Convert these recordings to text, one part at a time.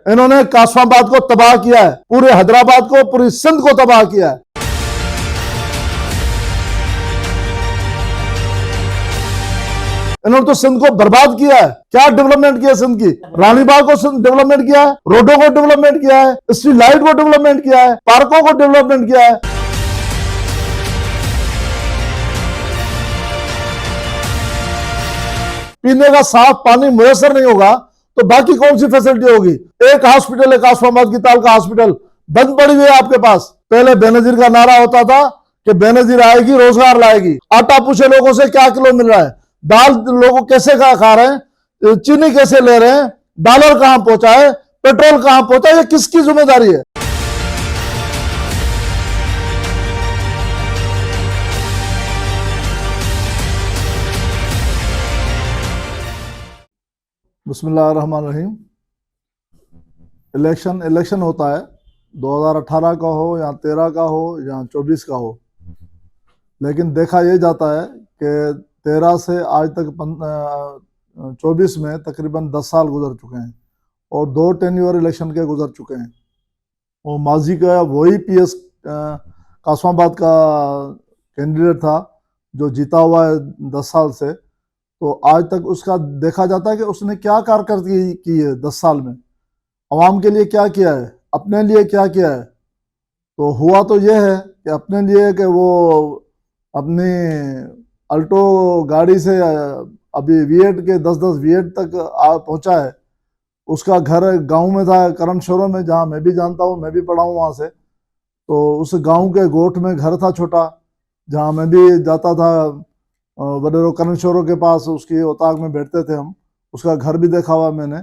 इन्होंने कासमाबाद को तबाह किया है, पूरे हैदराबाद को, पूरी सिंध को तबाह किया है। इन्होंने तो सिंध को बर्बाद किया है। क्या डेवलपमेंट किया सिंध की? रानी बाग को डेवलपमेंट किया है, रोडों को डेवलपमेंट किया है, स्ट्रीट लाइट को डेवलपमेंट किया है, पार्कों को डेवलपमेंट किया है। पीने का साफ पानी मुयसर नहीं होगा तो बाकी कौन सी फैसिलिटी होगी? एक हॉस्पिटल है कासमाबाद की ताल का हॉस्पिटल बंद पड़ी हुई है आपके पास। पहले बेनजीर का नारा होता था कि बेनजीर आएगी, रोजगार लाएगी। आटा पूछे लोगों से क्या किलो मिल रहा है, दाल लोगों कैसे खा रहे हैं, चीनी कैसे ले रहे हैं, डॉलर कहां पहुंचा है, पेट्रोल कहां पहुंचा है, ये किसकी जिम्मेदारी है? बिस्मिल्लाहिर्रहमानिर्रहीम। इलेक्शन होता है, 2018 का हो या 13 का हो या 24 का हो, लेकिन देखा यह जाता है कि 13 से आज तक 24 में तकरीबन 10 साल गुजर चुके हैं और 2 टेन्योर इलेक्शन के गुजर चुके हैं। वो माजी का वही पीएस कासमाबाद का कैंडिडेट था जो जीता हुआ है 10 साल से। तो आज तक उसका देखा जाता है कि उसने क्या कारकर्दगी की है 10 साल में, अवाम के लिए क्या किया है, अपने लिए क्या किया है। तो हुआ तो यह है कि अपने लिए कि वो अपनी अल्टो गाड़ी से अभी V8 के 10-10 V8 तक पहुंचा है। उसका घर गांव में था, करण शोरों में, जहां मैं भी जानता हूं, मैं भी पढ़ा हूं वहां से। तो उस गांव के गोठ में घर था छोटा, जहां मैं भी जाता था वडेरो करण शोरों के पास, उसकी औताक में बैठते थे हम। उसका घर भी देखा हुआ मैंने।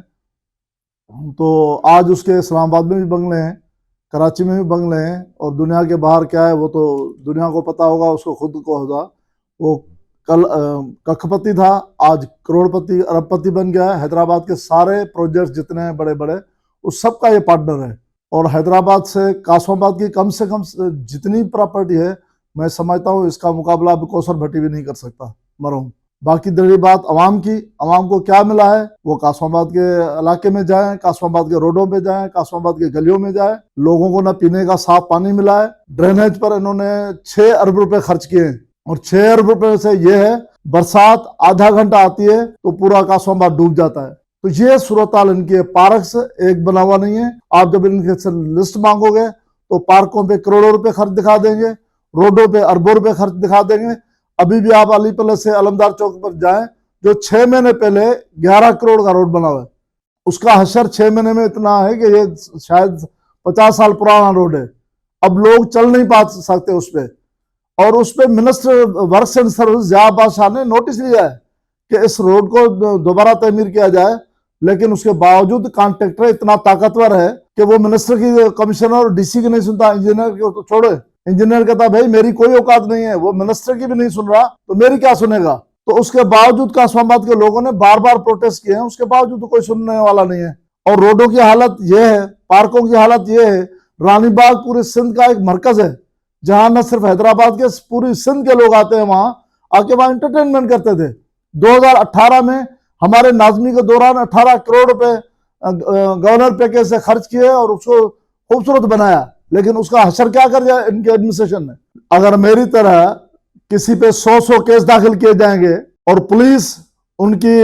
तो आज उसके इस्लामाबाद में भी बंगले हैं, कराची में भी बंगले हैं, और दुनिया के बाहर क्या है वो तो दुनिया को पता होगा, उसको खुद को होगा। वो कल कखपति था, आज करोड़पति अरबपति बन गया है। हैदराबाद के सारे प्रोजेक्ट्स जितने हैं बड़े बड़े, उस सब का ये पार्टनर है। और हैदराबाद से कासमाबाद की कम से कम जितनी प्रॉपर्टी है, मैं समझता हूँ इसका मुकाबला अभी कौसर भट्टी भी नहीं कर सकता मरहूम। बाकी रही बात अवाम की, अवाम को क्या मिला है? वो कासमाबाद के इलाके में जाएं, कासमाबाद के रोडों पे जाएं, कासमाबाद के गलियों में जाएं। लोगों को न पीने का साफ पानी मिला है। ड्रेनेज पर इन्होंने 6 अरब रुपए खर्च किए हैं, और 6 अरब रुपए से ये है बरसात आधा घंटा आती है तो पूरा कासमाबाद डूब जाता है। तो ये सूरत हाल इनकी है। पार्क एक बना हुआ नहीं है। आप जब इनके से लिस्ट मांगोगे तो पार्कों पे करोड़ों रुपए खर्च दिखा देंगे, रोडों पे अरबों रुपए खर्च दिखा देंगे। अभी भी आप अली पल्ले से अलमदार चौक पर जाएं, जो 6 महीने पहले 11 करोड़ का रोड बना हुआ है, उसका हशर 6 महीने में इतना है कि ये शायद 50 साल पुराना रोड है। अब लोग चल नहीं पा सकते उस पर। और उस पर minister works and service Zia Abbas Shah ने नोटिस लिया है कि इस रोड को दोबारा तमीर किया जाए, लेकिन उसके बावजूद कॉन्ट्रैक्टर इतना ताकतवर है कि वो मिनिस्टर की, कमिश्नर और डीसी की नहीं सुनता, इंजीनियर की तो छोड़े। इंजीनियर कहता भाई मेरी कोई औकात नहीं है, वो मिनिस्टर की भी नहीं सुन रहा तो मेरी क्या सुनेगा। तो उसके बावजूद कासमाबाद के लोगों ने बार बार प्रोटेस्ट किए हैं, उसके बावजूद तो कोई सुनने वाला नहीं है। और रोडों की हालत यह है, पार्कों की हालत यह है। रानी बाग पूरे सिंध का एक मरकज है, जहां न सिर्फ हैदराबाद के, पूरी सिंध के लोग आते हैं वहां, आके वहां एंटरटेनमेंट करते थे। 2018 में हमारे नाज़मी के दौरान 18 करोड़ रुपए गवर्नर पैकेज से खर्च किए और उसको खूबसूरत बनाया, लेकिन उसका हशर क्या कर दिया इनके एडमिनिस्ट्रेशन ने। अगर मेरी तरह किसी पे 100 केस दाखिल किए जाएंगे और पुलिस उनकी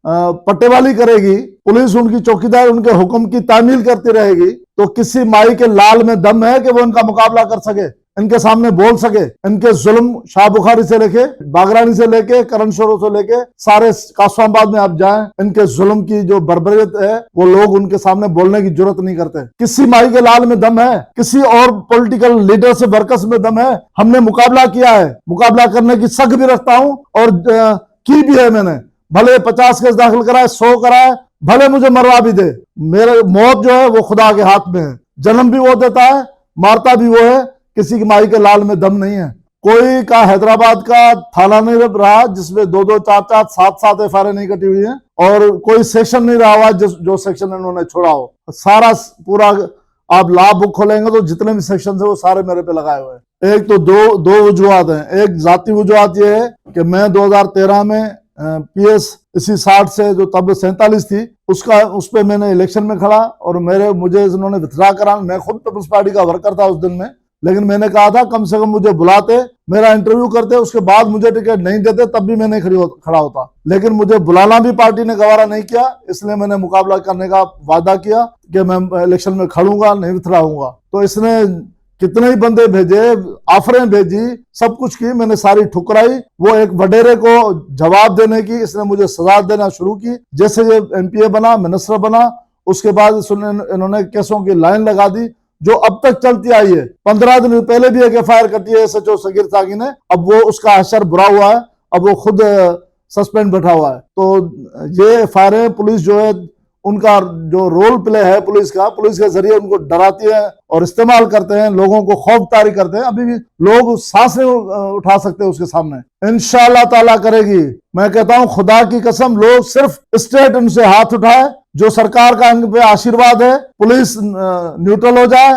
पट्टेवाली करेगी, पुलिस उनकी चौकीदार उनके हुक्म की तामील करती रहेगी, तो किसी माई के लाल में दम है कि वो इनका मुकाबला कर सके, इनके सामने बोल सके। इनके जुल्म शाह बुखारी से लेके, बागरानी से लेके, करण शोरों से लेके, सारे कासमाबाद में आप जाएं, इनके जुल्म की जो बर्बरियत है वो लोग उनके सामने बोलने की जरूरत नहीं करते। किसी माई के लाल में दम है, किसी और पॉलिटिकल लीडर से वर्कर्स में दम है। हमने मुकाबला किया है, मुकाबला करने की सक भी रखता हूं और की भी है मैंने। भले 50 केस दाखिल कराए, 100 कराए, भले मुझे मरवा भी दे। मेरे मौत जो है वो खुदा के हाथ में है। जन्म भी वो देता है, मारता भी वो है। किसी की माई के लाल में दम नहीं है। कोई का हैदराबाद का थाना नहीं रहा जिसमें 2-2, 4-4, 7-7 एफआईआर नहीं कटी हुई है, और कोई सेक्शन नहीं रहा हुआ जो सेक्शन इन्होंने छोड़ा हो। सारा पूरा आप लॉ बुक खोलेंगे तो जितने भी सेक्शन है वो सारे मेरे पे लगाए हुए हैं। एक तो दो वजूहत हैं। एक जाती वजूहत ये है कि मैं 2013 में PS इसी 60 से जो तब 47 थी उस पे मैंने इलेक्शन में खड़ा और मुझे इन्होंने विथड्रा करा। मैं खुद पीपल्स पार्टी का वर्कर था उस दिन में, लेकिन मैंने कहा था कम से कम मुझे बुलाते, मेरा इंटरव्यू करते, उसके बाद मुझे टिकट नहीं देते तब भी मैं नहीं खड़ा होता। लेकिन मुझे बुलाना भी पार्टी ने गवारा नहीं किया, इसलिए मैंने मुकाबला करने का वादा किया कि मैं इलेक्शन में खड़ूंगा, नहीं विथड्राऊंगा। तो इसने कितने ही बंदे भेजे, ऑफरें भेजी, सब कुछ की, मैंने सारी ठुकराई। वो एक वडेरे को जवाब देने की इसने मुझे सजा देना शुरू की। जैसे ये MPA बना, मिनिस्टर बना, उसके बाद इन्होंने केसों की लाइन लगा दी जो अब तक चलती आई है। 15 दिन पहले भी एक FIR करती है SHO सगीर सागी ने, अब वो उसका असर बुरा हुआ है, अब वो खुद सस्पेंड बैठा हुआ है। तो ये FIR पुलिस जो है, उनका जो रोल प्ले है पुलिस के जरिए उनको डराती है और इस्तेमाल करते हैं, लोगों को खौफ तारी करते हैं। अभी भी लोग सांस नहीं उठा सकते उसके सामने। इंशाअल्लाह ताला करेगी। मैं कहता हूं खुदा की कसम, लोग सिर्फ स्टेट उनसे हाथ उठाए, जो सरकार का इन पे आशीर्वाद है, पुलिस न्यूट्रल हो जाए,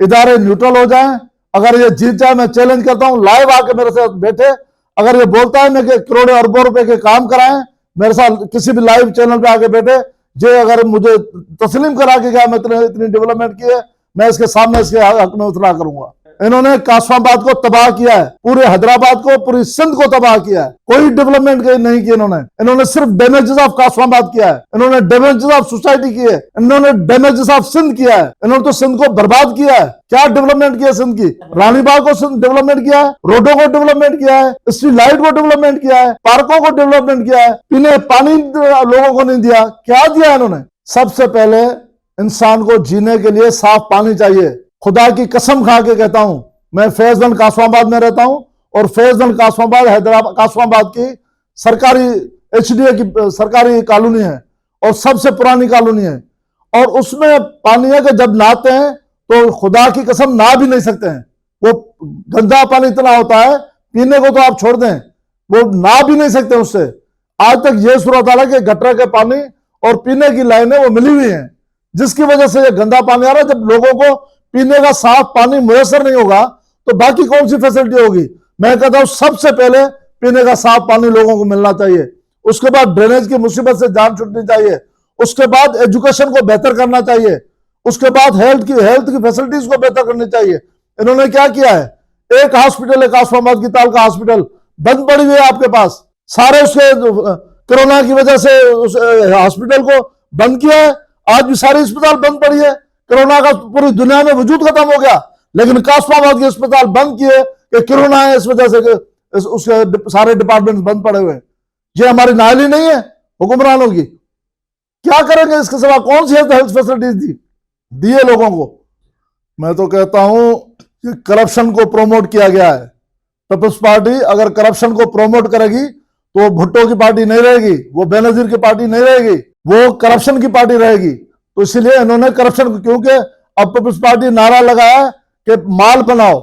इदारे न्यूट्रल हो जाए। अगर ये जीत जाए, मैं चैलेंज करता हूं, लाइव आके मेरे साथ बैठे, अगर ये बोलता है मैं कि करोड़ों अरबों रुपए के काम कराएं, मेरे साथ किसी भी लाइव चैनल पे आके बैठे, जो अगर मुझे तस्लीम करा के गया मैं इतनी डेवलपमेंट की है, मैं इसके सामने इसके हक में उतरा करूंगा। इन्होंने कासमाबाद को तबाह किया है, पूरे हैदराबाद को, पूरी सिंध को तबाह किया है, कोई डेवलपमेंट नहीं की इन्होंने सिर्फ डैमेजेस ऑफ कासमाबाद किया है, इन्होंने डैमेजेस ऑफ सोसाइटी की है, इन्होंने डैमेजेस ऑफ सिंध किया है, इन्होंने तो सिंध को बर्बाद किया है। क्या डेवलपमेंट किया सिंध की? रानीबाग को डेवलपमेंट किया है, रोडों को डेवलपमेंट किया है, स्ट्रीट लाइट को डेवलपमेंट किया है, पार्कों को डेवलपमेंट किया है, पीने पानी लोगों को नहीं दिया। क्या दिया इन्होंने? सबसे पहले इंसान को जीने के लिए साफ पानी चाहिए। खुदा की कसम खा के कहता हूं, मैं फैजगंज कासमाबाद में रहता हूं और फैजगंज कासमाबाद हैदराबाद कासमाबाद की सरकारी HDA की सरकारी कॉलोनी है और सबसे पुरानी कॉलोनी है, और उसमें पानी है कि जब नहाते हैं तो खुदा की कसम नहा भी नहीं सकते हैं। वो गंदा पानी इतना होता है, पीने को तो आप छोड़ दें, वो नहा भी नहीं सकते उससे। आज तक ये सूरत हाल है कि गटर के पानी और पीने की लाइनें वो मिली हुई हैं, जिसकी वजह से ये गंदा पानी आ रहा है। जब लोगों को पीने का साफ पानी मुयसर नहीं होगा तो बाकी कौन सी फैसिलिटी होगी? मैं कहता हूं सबसे पहले पीने का साफ पानी लोगों को मिलना चाहिए, उसके बाद ड्रेनेज की मुसीबत से जान छूटनी चाहिए, उसके बाद एजुकेशन को बेहतर करना चाहिए, उसके बाद हेल्थ की फैसिलिटीज को बेहतर करनी चाहिए। इन्होंने क्या किया है? एक हॉस्पिटल है कासमाबाद की ताल का हॉस्पिटल, बंद पड़ी हुई है आपके पास, सारे उसके कोरोना की वजह से उस हॉस्पिटल को बंद किया है। आज भी सारी अस्पताल बंद पड़ी है, कोरोना का पूरी दुनिया में वजूद खत्म हो गया, लेकिन कासमाबाद के अस्पताल बंद किए कि कोरोना है, इस वजह से उसके सारे डिपार्टमेंट बंद पड़े हुए। ये हमारी नाहली नहीं है हुक्मरानों की? क्या करेंगे इसके सिवा? कौन सी हेल्थ फैसिलिटीज दिए लोगों को? मैं तो कहता हूं कि करप्शन को प्रोमोट किया गया है। पीपल्स पार्टी अगर करप्शन को प्रोमोट करेगी तो भुट्टो की पार्टी नहीं रहेगी, वो बेनजीर की पार्टी नहीं रहेगी, वो करप्शन की पार्टी रहेगी। तो इसलिए इन्होंने करप्शन, क्योंकि अब पीपल्स पार्टी नारा लगाया कि माल बनाओ।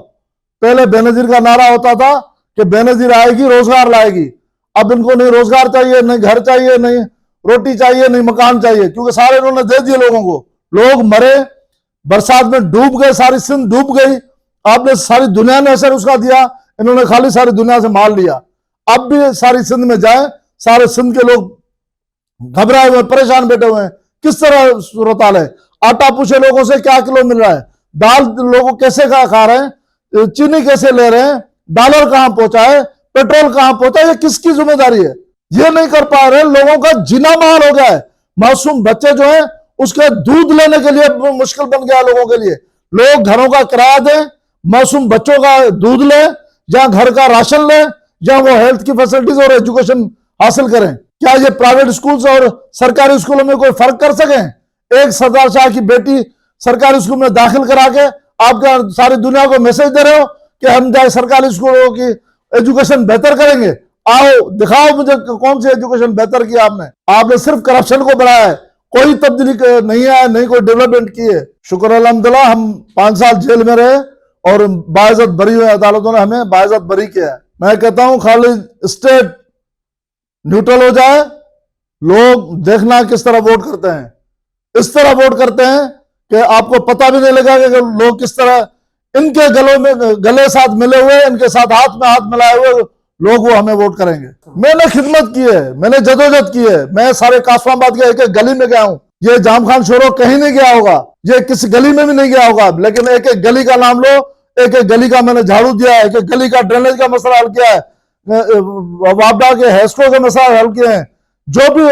पहले बेनजीर का नारा होता था कि बेनजीर आएगी रोजगार लाएगी। अब इनको नहीं रोजगार चाहिए, नहीं घर चाहिए, नहीं रोटी चाहिए, नहीं मकान चाहिए, क्योंकि सारे इन्होंने दे दिए लोगों को। लोग मरे, बरसात में डूब गए, सारी सिंध डूब गई। आपने सारी दुनिया ने असर उसका दिया, इन्होंने खाली सारी दुनिया से माल लिया। अब भी सारी सिंध में जाए, सारे सिंध के लोग घबराए हुए, परेशान बैठे हुए हैं। किस तरह सूरत हाल है? आटा पूछे लोगों से क्या किलो मिल रहा है, दाल लोग कैसे खा रहे हैं, चीनी कैसे ले रहे हैं, डॉलर कहां पहुंचा है, पेट्रोल कहां पहुंचा है, ये किसकी जिम्मेदारी है? ये नहीं कर पा रहे। लोगों का जीना महाल हो गया है। मासूम बच्चे जो हैं उसके दूध लेने के लिए मुश्किल बन गया लोगों के लिए। लोग घरों का किराया दें, मासूम बच्चों का दूध लें, या घर का राशन लें, या वो हेल्थ की फैसिलिटीज और एजुकेशन हासिल करें। क्या ये प्राइवेट स्कूल्स और सरकारी स्कूलों में कोई फर्क कर सकें? एक सरदार शाह की बेटी सरकारी स्कूल में दाखिल करा के आप क्या सारी दुनिया को मैसेज दे रहे हो कि हम जाए सरकारी स्कूलों की एजुकेशन बेहतर करेंगे? आओ दिखाओ मुझे कौन सी एजुकेशन बेहतर की आपने। आपने सिर्फ करप्शन को बढ़ाया है, कोई तब्दीली नहीं आया, नहीं कोई डेवलपमेंट की है। शुक्र अल्हम्दुलिल्लाह हम 5 साल जेल में रहे और बाइज्जत बरी हुए, अदालतों ने हमें बाइज्जत बरी किया है। मैं कहता हूं खाली स्टेट न्यूट्रल हो जाए, लोग देखना किस तरह वोट करते हैं। इस तरह वोट करते हैं कि आपको पता भी नहीं लगा कि लोग किस तरह इनके गले साथ मिले हुए, इनके साथ हाथ में हाथ मिलाए हुए लोग वो हमें वोट करेंगे। मैंने खिदमत की है, मैंने जदोजहद की है, मैं सारे कासमाबाद के एक एक गली में गया हूं। ये जाम खान शोरो कहीं नहीं गया होगा, ये किसी गली में भी नहीं गया होगा, लेकिन एक एक गली का नाम लो, एक एक गली का मैंने झाड़ू दिया है, एक एक गली का ड्रेनेज का मसला हल किया है, वापडा के हैस्को के मसला हल किए हैं। जो भी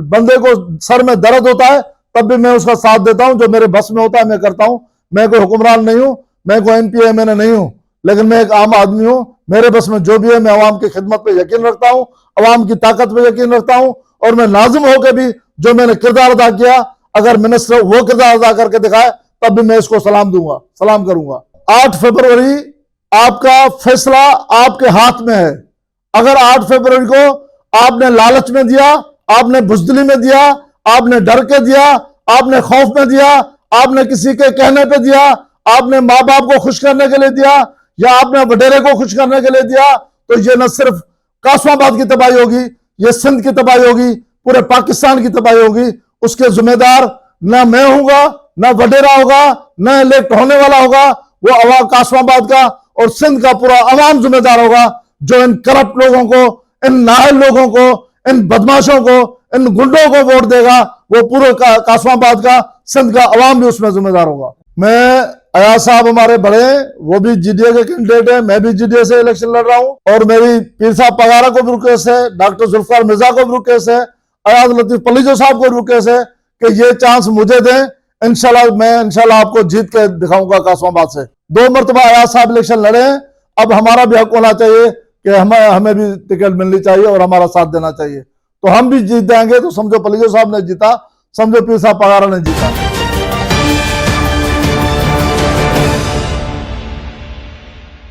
बंदे को सर में दर्द होता है तब भी मैं उसका साथ देता हूं, जो मेरे बस में होता है मैं करता हूं। मैं कोई हुक्मरान नहीं हूं, मैं कोई एमपी एमएलए नहीं हूं, लेकिन मैं एक आम आदमी हूं। मेरे बस में जो भी है, मैं अवाम की खिदमत पे यकीन रखता हूं, अवाम की ताकत पे यकीन रखता हूं, और मैं नाजिम होकर भी जो मैंने किरदार अदा किया, अगर मिनिस्टर वो किरदार अदा करके दिखाए तब भी मैं इसको सलाम दूंगा, सलाम करूंगा। 8 फरवरी आपका फैसला आपके हाथ में है। अगर 8 फरवरी को आपने लालच में दिया, आपने बुजदिली में दिया, आपने डर के दिया, आपने खौफ में दिया, आपने किसी के कहने पे दिया, आपने माँ बाप को खुश करने के लिए दिया, या आपने वडेरे को खुश करने के लिए दिया, तो ये न सिर्फ कासमाबाद की तबाही होगी, ये सिंध की तबाही होगी, पूरे पाकिस्तान की तबाही होगी। उसके जिम्मेदार न मैं होगा, न वडेरा होगा, न इलेक्ट होने वाला होगा, वो अवाम कासमाबाद का और सिंध का पूरा अवाम जिम्मेदार होगा, जो इन करप्ट लोगों को, इन नाहल लोगों को, इन बदमाशों को, इन गुंडों को वोट देगा। वो पूरे कासमाबाद का, सिंध का अवाम भी उसमें जिम्मेदार होगा। मैं अयाज साहब हमारे बड़े, वो भी जीडीए के कैंडिडेट है, मैं भी जीडीए से इलेक्शन लड़ रहा हूं, और मेरी पीर साहब पगारा को भी रुकेस है, डॉक्टर जुल्फकार मिर्जा को भी रुकेस है, अयाज लतीफ पलीजो साहब को रुकेस है कि ये चांस मुझे दें। इंशाल्लाह मैं आपको जीत के दिखाऊंगा कासमाबाद से। 2 मरतबा अयाज साहब इलेक्शन लड़े हैं, अब हमारा भी हक होना चाहिए कि हमें भी टिकट मिलनी चाहिए और हमारा साथ देना चाहिए। तो हम भी जीत जाएंगे तो समझो पलीजो साहब ने जीता, समझो पीर साहब पगारा ने जीता।